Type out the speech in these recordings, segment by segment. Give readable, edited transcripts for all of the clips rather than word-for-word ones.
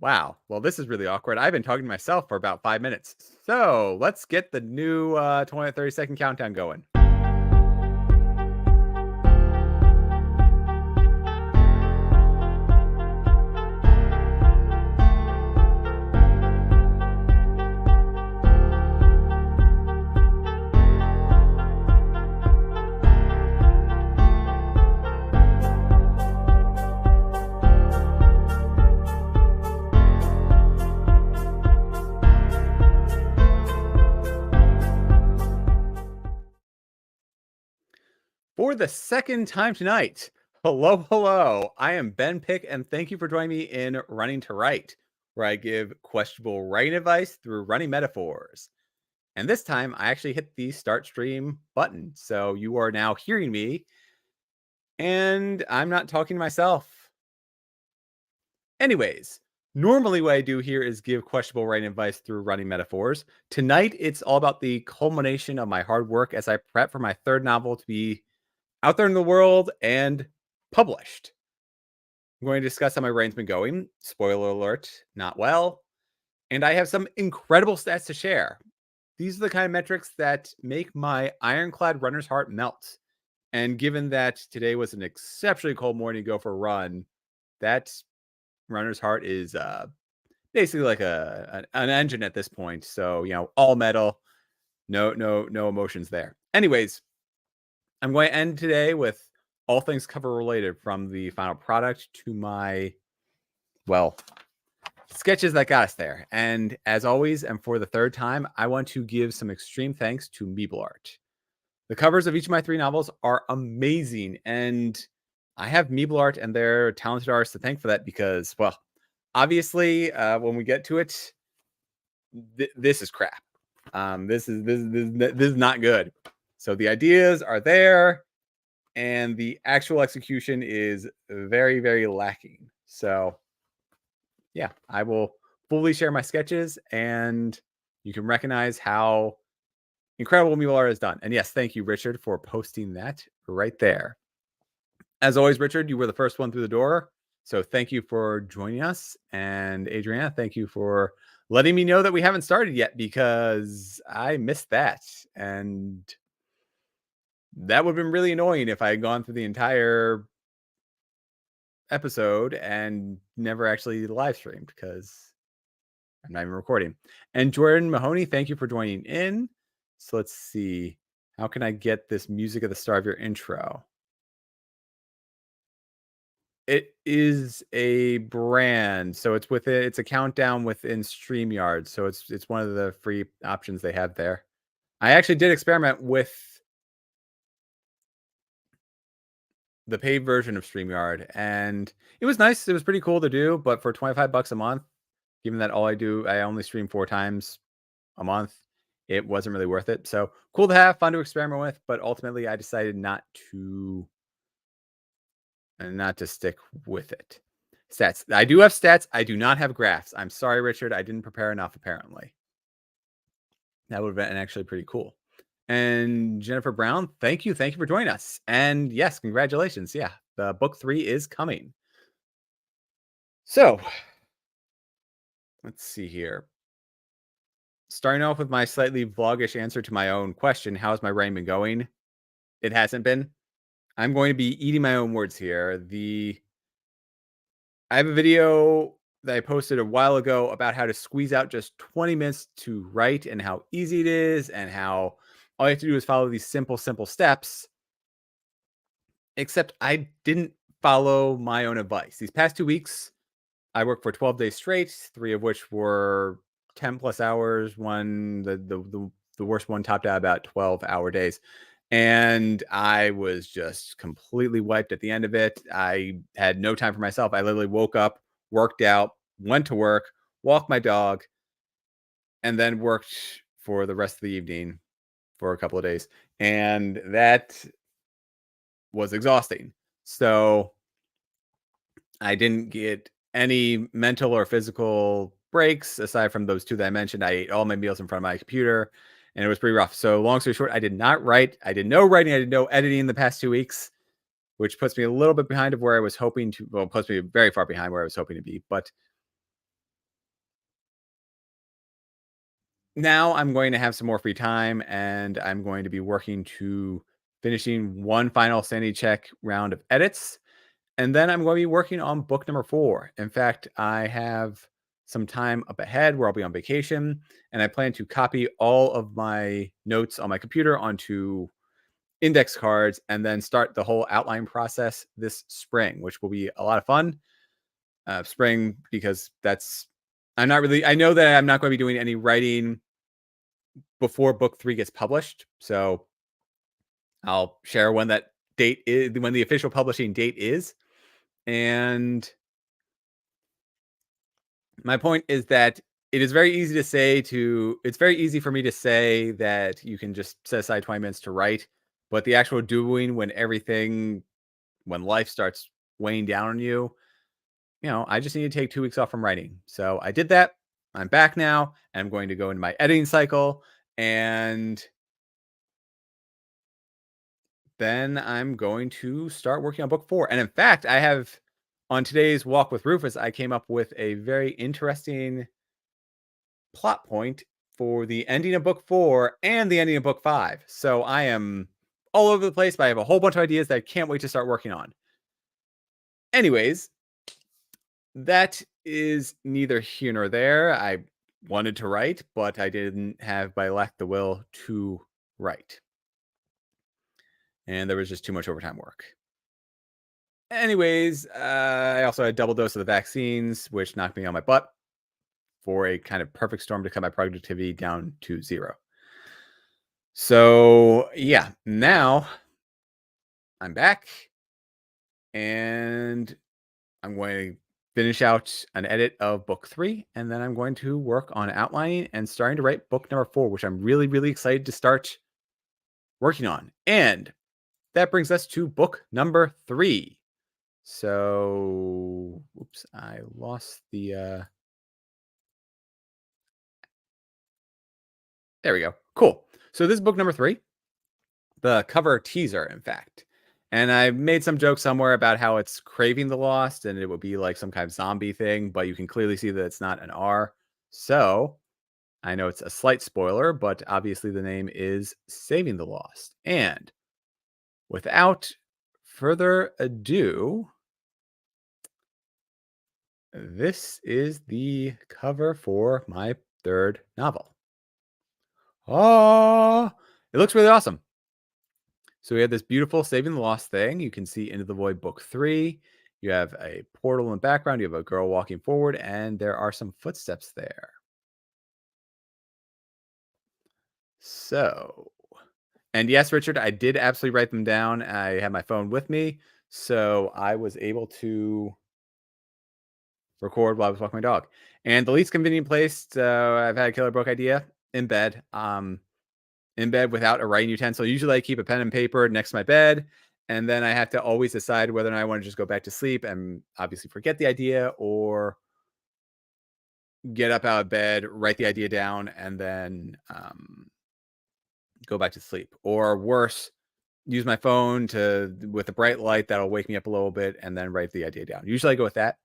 Wow. Well, this is really awkward. I've been talking to myself for about 5 minutes. So let's get the new 20 30-second countdown going. For the second time tonight, hello. I am Ben Pick, and thank you for joining me in Running to Write, where I give questionable writing advice through running metaphors. And this time, I actually hit the start stream button. So you are now hearing me, and I'm not talking to myself. Anyways, normally what I do here is give questionable writing advice through running metaphors. Tonight, it's all about the culmination of my hard work as I prep for my third novel to be out there in the world and published. I'm going to discuss how my brain's been going. Spoiler alert, not well. And I have some incredible stats to share. These are the kind of metrics that make my ironclad runner's heart melt. And given that today was an exceptionally cold morning to go for a run, that runner's heart is basically like an engine at this point. So, all metal, no emotions there. Anyways, I'm going to end today with all things cover related, from the final product to my, sketches that got us there. And as always, and for the third time, I want to give some extreme thanks to Meeble Art. The covers of each of my 3 novels are amazing, and I have Meeble Art and their talented artists to thank for that because, obviously, when we get to it, this is crap. This is not good. So the ideas are there, and the actual execution is very, very lacking. So, yeah, I will fully share my sketches, and you can recognize how incredible Meeble Art has done. And yes, thank you, Richard, for posting that right there. As always, Richard, you were the first one through the door. So thank you for joining us. And Adriana, thank you for letting me know that we haven't started yet, because I missed that. And that would have been really annoying if I had gone through the entire episode and never actually live streamed, because I'm not even recording. And Jordan Mahoney, thank you for joining in. So let's see. How can I get this music at the start of your intro? It is a brand, so it's it's a countdown within StreamYard. So it's one of the free options they have there. I actually did experiment with the paid version of StreamYard, and it was nice. It was pretty cool to do, but for $25 a month, given that I only stream 4 times a month, it wasn't really worth it. So cool to have, fun to experiment with, but ultimately I decided not to stick with it. Stats. I do have stats. I do not have graphs. I'm sorry, Richard. I didn't prepare enough, apparently. That would have been actually pretty cool. And Jennifer Brown, thank you. Thank you for joining us. And yes, congratulations. Yeah, the book 3 is coming. So let's see here. Starting off with my slightly vlogish answer to my own question, how has my brain been going? It hasn't been. I'm going to be eating my own words here. I have a video that I posted a while ago about how to squeeze out just 20 minutes to write, and how easy it is, and how all you have to do is follow these simple steps. Except I didn't follow my own advice. These past 2 weeks, I worked for 12 days straight, 3 of which were 10 plus hours. The worst one topped out about 12-hour days. And I was just completely wiped at the end of it. I had no time for myself. I literally woke up, worked out, went to work, walked my dog, and then worked for the rest of the evening for a couple of days. And that was exhausting. So I didn't get any mental or physical breaks aside from those 2 that I mentioned. I ate all my meals in front of my computer, and it was pretty rough. So long story short, I did not write. I did no writing. I did no editing the past 2 weeks, which puts me a little bit behind of where I was hoping to. Well, puts me very far behind where I was hoping to be. But now I'm going to have some more free time and I'm going to be working to finishing one final sanity check round of edits. And then I'm going to be working on book number 4. In fact, I have some time up ahead where I'll be on vacation, and I plan to copy all of my notes on my computer onto index cards and then start the whole outline process this spring, which will be a lot of fun. Spring, because I know that I'm not going to be doing any writing before book 3 gets published. So I'll share when that date is, when the official publishing date is. And my point is that it's very easy for me to say that you can just set aside 20 minutes to write, but the actual doing, when life starts weighing down on you, I just need to take 2 weeks off from writing. So I did that. I'm back now. And I'm going to go into my editing cycle, and then I'm going to start working on book 4. And in fact, on today's walk with Rufus, I came up with a very interesting plot point for the ending of book 4 and the ending of book 5. So I am all over the place, but I have a whole bunch of ideas that I can't wait to start working on. Anyways, that is neither here nor there. I wanted to write, but I lacked the will to write. And there was just too much overtime work. Anyways, I also had a double dose of the vaccines, which knocked me on my butt for a kind of perfect storm to cut my productivity down to 0. So, yeah, now I'm back and I'm going to finish out an edit of book 3, and then I'm going to work on outlining and starting to write book number 4, which I'm really, really excited to start working on. And that brings us to book number 3. So, oops, I lost the there we go. Cool. So this is book number 3, the cover teaser, in fact. And I made some joke somewhere about how it's craving the lost and it would be like some kind of zombie thing, but you can clearly see that it's not an R. So I know it's a slight spoiler, but obviously the name is Saving the Lost. And without further ado, this is the cover for my 3rd novel. Oh, it looks really awesome. So we have this beautiful Saving the Lost thing. You can see Into the Void book 3. You have a portal in the background. You have a girl walking forward, and there are some footsteps there. So, and yes, Richard, I did absolutely write them down. I had my phone with me, so I was able to record while I was walking my dog. And the least convenient place I've had a killer book idea in bed. In bed without a writing utensil. Usually I keep a pen and paper next to my bed, and then I have to always decide whether or not I want to just go back to sleep and obviously forget the idea, or get up out of bed, write the idea down, and then go back to sleep. Or worse, use my phone with a bright light that'll wake me up a little bit and then write the idea down. Usually I go with that.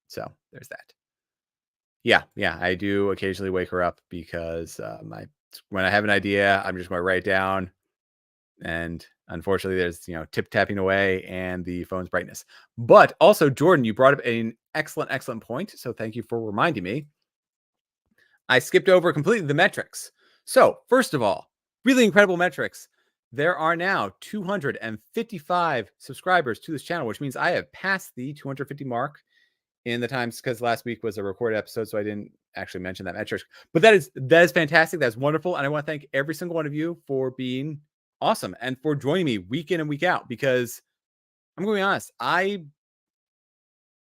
So there's that. Yeah, I do occasionally wake her up because when I have an idea, I'm just going to write it down. And unfortunately, there's tip tapping away and the phone's brightness. But also, Jordan, you brought up an excellent point. So thank you for reminding me. I skipped over completely the metrics. So first of all, really incredible metrics. There are now 255 subscribers to this channel, which means I have passed the 250 mark in the times, because last week was a recorded episode, so I didn't actually mention that metric. But that is fantastic. That's wonderful. And I want to thank every single one of you for being awesome and for joining me week in and week out, because I'm going to be honest,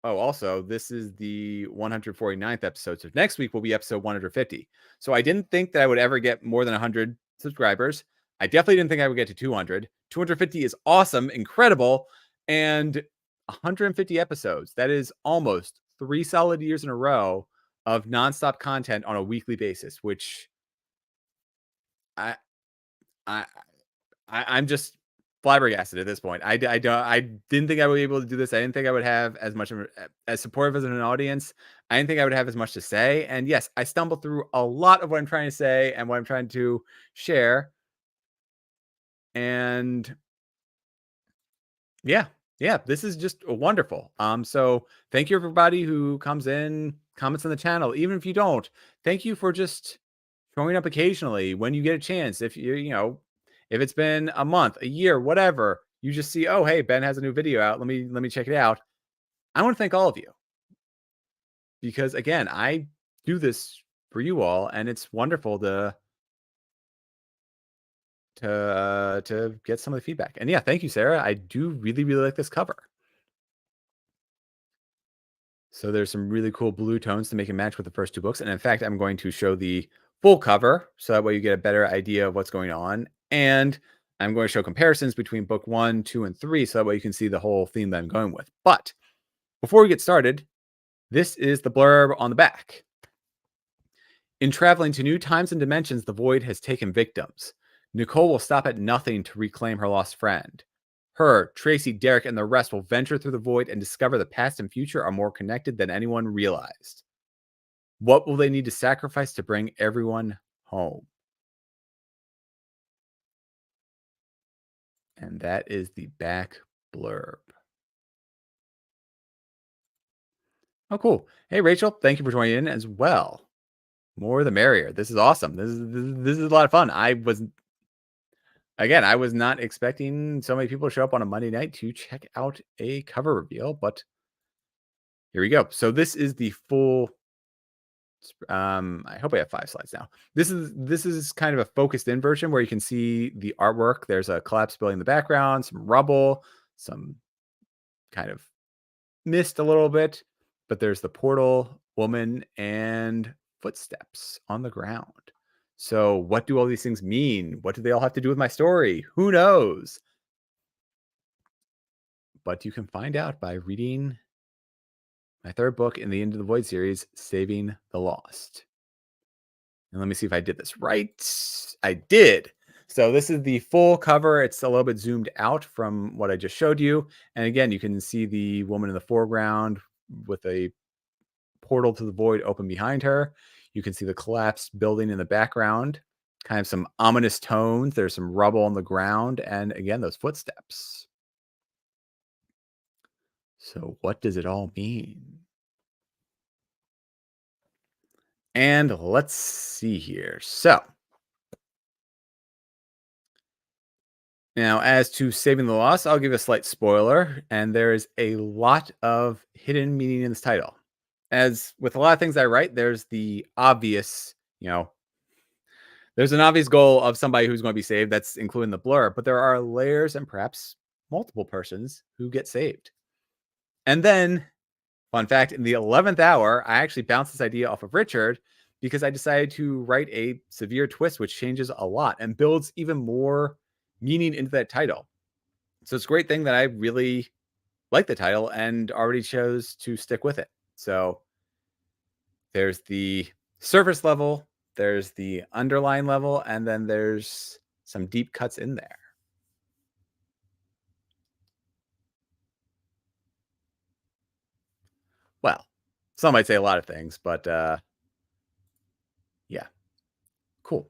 also, this is the 149th episode. So next week will be episode 150. So I didn't think that I would ever get more than 100 subscribers. I definitely didn't think I would get to 200. 250 is awesome, incredible. And 150 episodes. That is almost 3 solid years in a row of nonstop content on a weekly basis, which I I'm just flabbergasted at this point. I didn't think I would be able to do this. I didn't think I would have as much of as supportive as an audience. I didn't think I would have as much to say. And yes, I stumbled through a lot of what I'm trying to say and what I'm trying to share. And yeah, yeah, this is just wonderful. So thank you everybody who comes in, comments on the channel. Even if you don't, thank you for just showing up occasionally when you get a chance. If if it's been a month, a year, whatever, you just see, oh, hey, Ben has a new video out. Let me check it out. I want to thank all of you because again, I do this for you all, and it's wonderful to get some of the feedback. And yeah, thank you, Sarah. I do really, really like this cover. So there's some really cool blue tones to make it match with the first two books. And in fact, I'm going to show the full cover so that way you get a better idea of what's going on. And I'm going to show comparisons between book 1, 2, and 3 so that way you can see the whole theme that I'm going with. But before we get started, this is the blurb on the back. In traveling to new times and dimensions, the void has taken victims. Nicole will stop at nothing to reclaim her lost friend. Her, Tracy, Derek, and the rest will venture through the void and discover the past and future are more connected than anyone realized. What will they need to sacrifice to bring everyone home? And that is the back blurb. Oh, cool. Hey, Rachel, thank you for joining in as well. More the merrier. This is awesome. This is a lot of fun. I was not expecting so many people to show up on a Monday night to check out a cover reveal, but here we go. So this is the full. I hope I have 5 slides now. This is kind of a focused in version where you can see the artwork. There's a collapsed building in the background, some rubble, some kind of mist a little bit, but there's the portal, woman, and footsteps on the ground. So what do all these things mean? What do they all have to do with my story? Who knows? But you can find out by reading my 3rd book in the Into the Void series, Saving the Lost. And let me see if I did this right. I did. So this is the full cover. It's a little bit zoomed out from what I just showed you. And again, you can see the woman in the foreground with a portal to the void open behind her. You can see the collapsed building in the background, kind of some ominous tones. There's some rubble on the ground. And again, those footsteps. So what does it all mean? And let's see here. So now, as to Saving the Lost, I'll give a slight spoiler, and there is a lot of hidden meaning in this title. As with a lot of things I write, there's the obvious, there's an obvious goal of somebody who's going to be saved. That's including the blur, but there are layers and perhaps multiple persons who get saved. And then, fun fact, in the 11th hour, I actually bounced this idea off of Richard because I decided to write a severe twist, which changes a lot and builds even more meaning into that title. So it's a great thing that I really like the title and already chose to stick with it. So there's the surface level, there's the underlying level, and then there's some deep cuts in there. Well, some might say a lot of things, but yeah, cool.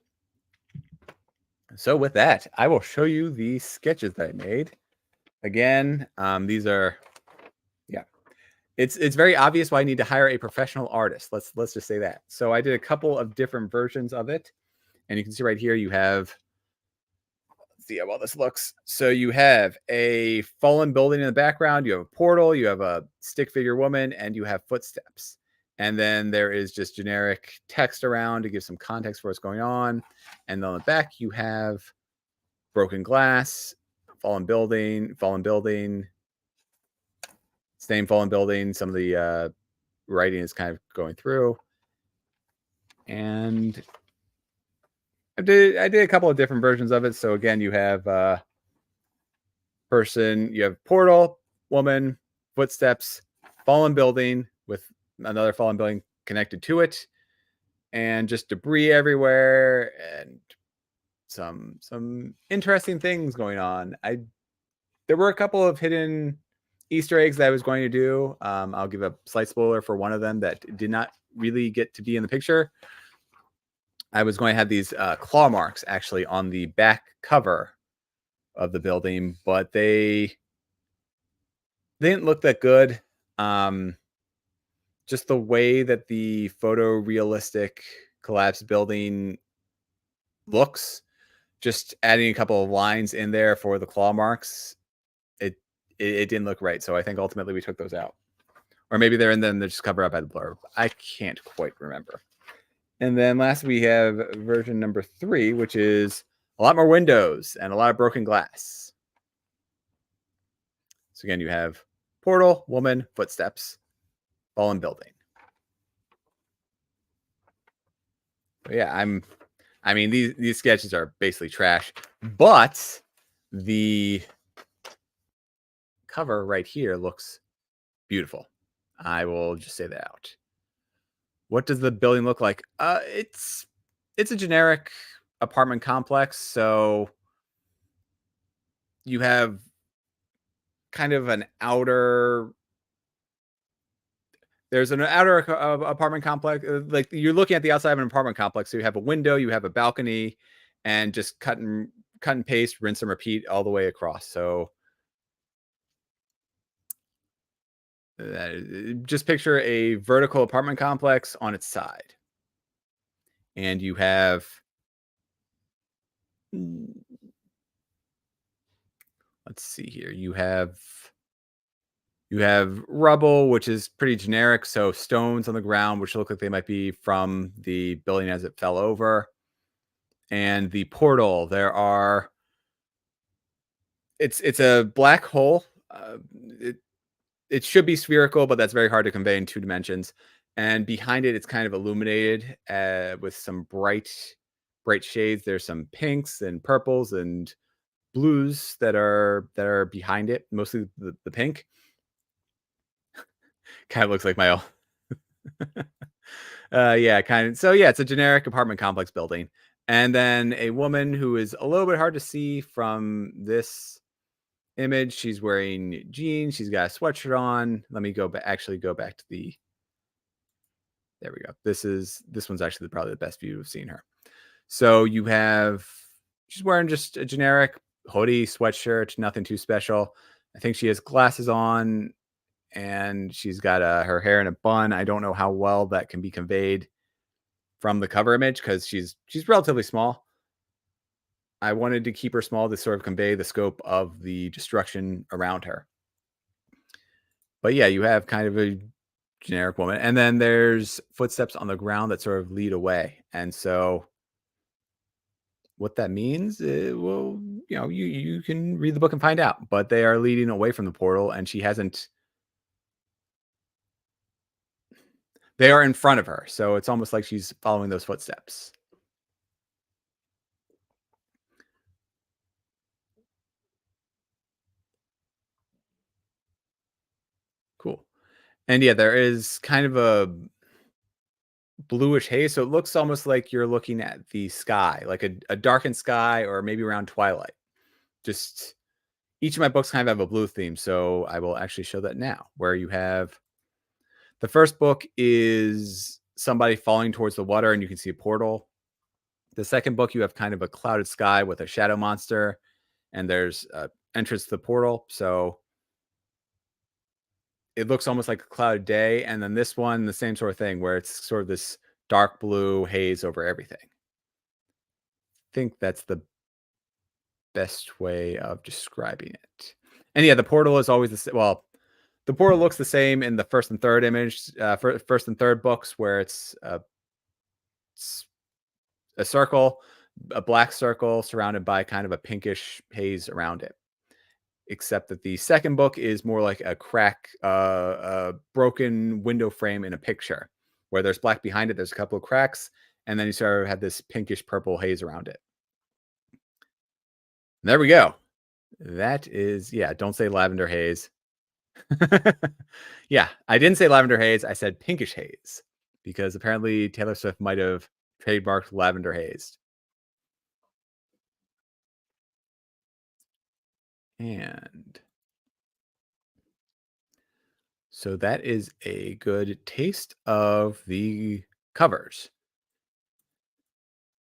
So with that, I will show you the sketches that I made. Again, these are, yeah, it's very obvious why I need to hire a professional artist. Let's just say that. So I did a couple of different versions of it, and you can see right here you have. Let's see how well this looks. So you have a fallen building in the background. You have a portal. You have a stick figure woman, and you have footsteps. And then there is just generic text around to give some context for what's going on. And on the back, you have broken glass, fallen building, same fallen building. Some of the writing is kind of going through. And I did a couple of different versions of it. So again, you have person, you have portal, woman, footsteps, fallen building with another fallen building connected to it, and just debris everywhere and some interesting things going on. I there were a couple of hidden Easter eggs that I was going to do. I'll give a slight spoiler for one of them that did not really get to be in the picture. I was going to have these claw marks actually on the back cover of the building, but they didn't look that good. Um, just the way that the photorealistic collapsed building looks, just adding a couple of lines in there for the claw marks, it it didn't look right. So I think ultimately we took those out. Or maybe they're in them, they're just covered up by the blurb. I can't quite remember. And then last we have version number 3, which is a lot more windows and a lot of broken glass. So again, you have portal, woman, footsteps, fallen building. But yeah, I mean these sketches are basically trash, but the cover right here looks beautiful. I will just say that out. What does the building look like? It's a generic apartment complex. So you have kind of an outer. There's an outer apartment complex. Like you're looking at the outside of an apartment complex. So you have a window, you have a balcony, and just cut and paste, rinse and repeat all the way across. So just picture a vertical apartment complex on its side, and you have let's see here. You have rubble, which is pretty generic. So stones on the ground, which look like they might be from the building as it fell over. And the portal, it's a black hole. It it should be spherical, but that's very hard to convey in 2 dimensions. And behind it, it's kind of illuminated with some bright shades. There's some pinks and purples and blues that are behind it. Mostly the pink. Kind of looks like my old. Yeah, kind of. So yeah, it's a generic apartment complex building, and then a woman who is a little bit hard to see from this image. She's wearing jeans. She's got a sweatshirt on. Let me go back. Actually, go back to the. There we go. This one's actually probably the best view of seeing her. So you have she's wearing just a generic hoodie, sweatshirt, nothing too special. I think she has glasses on, and she's got her hair in a bun. I don't know how well that can be conveyed from the cover image because she's relatively small. I wanted to keep her small to sort of convey the scope of the destruction around her. But yeah, you have kind of a generic woman, and then there's footsteps on the ground that sort of lead away. And so what that means, well, you can read the book and find out. But they are leading away from the portal, and she hasn't. They are in front of her, so it's almost like she's following those footsteps. Cool. And yeah, there is kind of a bluish haze, so it looks almost like you're looking at the sky, like a darkened sky, or maybe around twilight. Just each of my books kind of have a blue theme, so I will actually show that now. Where you have the first book is somebody falling towards the water, and you can see a portal. The second book, you have kind of a clouded sky with a shadow monster, and there's entrance to the portal. So it looks almost like a clouded day. And then this one, the same sort of thing, where it's sort of this dark blue haze over everything. I think that's the best way of describing it. And yeah, the portal is always well, the portal looks the same in the first and third image, first and third books, where it's a circle, a black circle surrounded by kind of a pinkish haze around it. Except that the second book is more like a broken window frame in a picture, where there's black behind it. There's a couple of cracks, and then you sort of have this pinkish purple haze around it. There we go. That is, yeah. Don't say lavender haze. Yeah, I didn't say lavender haze. I said pinkish haze because apparently Taylor Swift might have trademarked lavender haze. And so that is a good taste of the covers.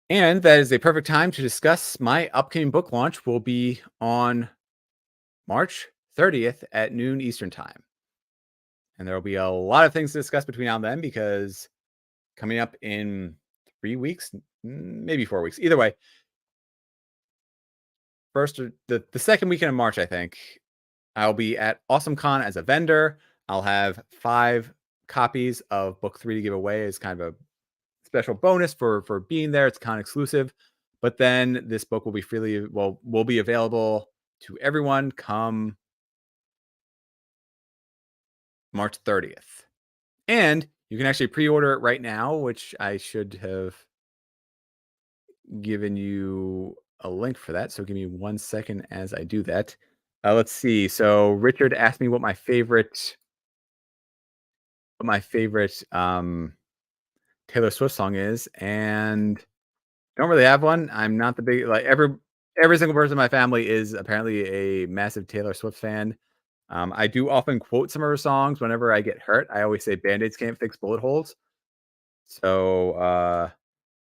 And that is a perfect time to discuss my upcoming book launch will be on March 30th at noon Eastern time. And there will be a lot of things to discuss between now and then because coming up in 3 weeks, maybe 4 weeks. Either way, first or the second weekend of March, I think, I'll be at AwesomeCon as a vendor. I'll have 5 copies of book 3 to give away as kind of a special bonus for being there. It's con exclusive. But then this book will be will be available to everyone come March 30th. And you can actually pre-order it right now, which I should have given you a link for that. So give me 1 second as I do that. Let's see. So Richard asked me what my favorite Taylor Swift song is, and don't really have one. I'm not the big like every single person in my family is apparently a massive Taylor Swift fan. I do often quote some of her songs whenever I get hurt. I always say band-aids can't fix bullet holes. So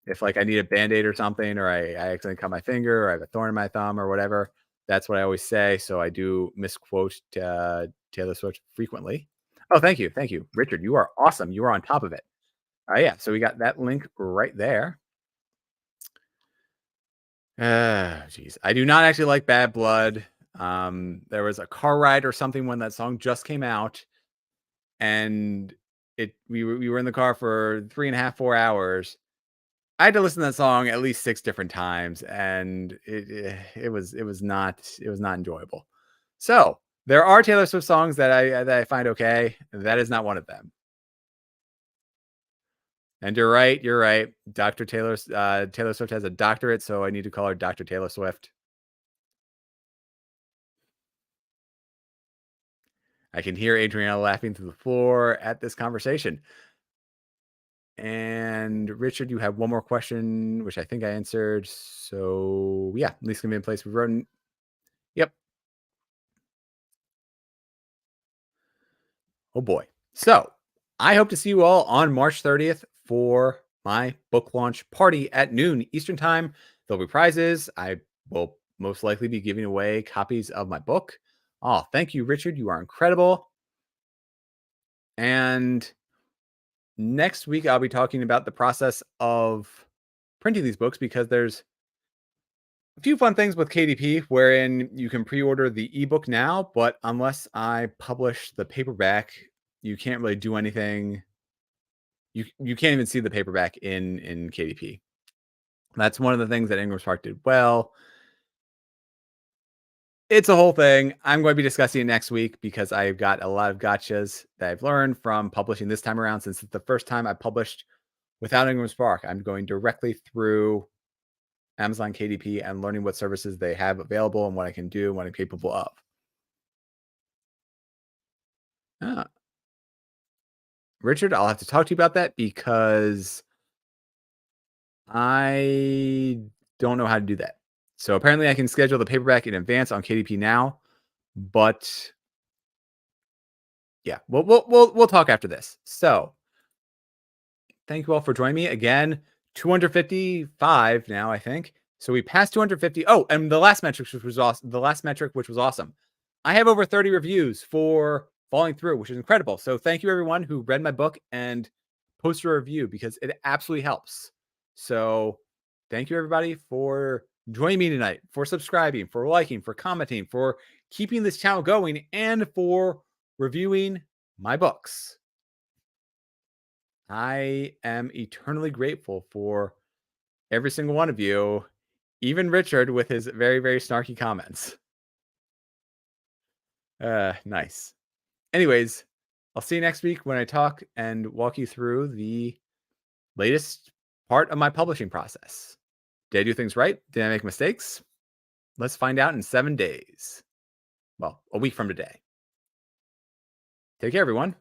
if like I need a band-aid or something, or I accidentally cut my finger, or I have a thorn in my thumb or whatever, that's what I always say. So I do misquote Taylor Swift frequently. Oh, thank you. Thank you. Richard, you are awesome. You are on top of it. Yeah. So we got that link right there. Geez. I do not actually like Bad Blood. There was a car ride or something when that song just came out, and we were in the car for 3.5, 4 hours. I had to listen to that song at least 6 different times, and it was not enjoyable. So there are Taylor Swift songs that I find okay. That is not one of them. And you're right. You're right. Taylor Swift has a doctorate, so I need to call her Dr. Taylor Swift. I can hear Adriana laughing through the floor at this conversation. And Richard, you have one more question, which I think I answered. So yeah, at least gonna be in place. We wrote. Yep. Oh boy. So I hope to see you all on March 30th for my book launch party at noon Eastern time. There'll be prizes. I will most likely be giving away copies of my book. Oh, thank you, Richard. You are incredible. And next week, I'll be talking about the process of printing these books because there's a few fun things with KDP wherein you can pre-order the ebook now, but unless I publish the paperback, you can't really do anything. You can't even see the paperback in KDP. That's one of the things that Ingram Spark did well. It's a whole thing. I'm going to be discussing it next week because I've got a lot of gotchas that I've learned from publishing this time around since it's the first time I published without Ingram Spark. I'm going directly through Amazon KDP and learning what services they have available and what I can do and what I'm capable of. Uh, Richard, I'll have to talk to you about that because I don't know how to do that. So apparently I can schedule the paperback in advance on KDP now, but yeah, we'll talk after this. So thank you all for joining me again. 255 now, I think. So we passed 250. Oh, and the last metric, which was awesome. The last metric, which was awesome. I have over 30 reviews for Falling Through, which is incredible. So thank you everyone who read my book and posted a review because it absolutely helps. So thank you everybody for joining me tonight, for subscribing, for liking, for commenting, for keeping this channel going, and for reviewing my books. I am eternally grateful for every single one of you, even Richard with his very, very snarky comments. Nice. Anyways, I'll see you next week when I talk and walk you through the latest part of my publishing process. Did I do things right? Did I make mistakes? Let's find out in 7 days. Well, a week from today. Take care, everyone.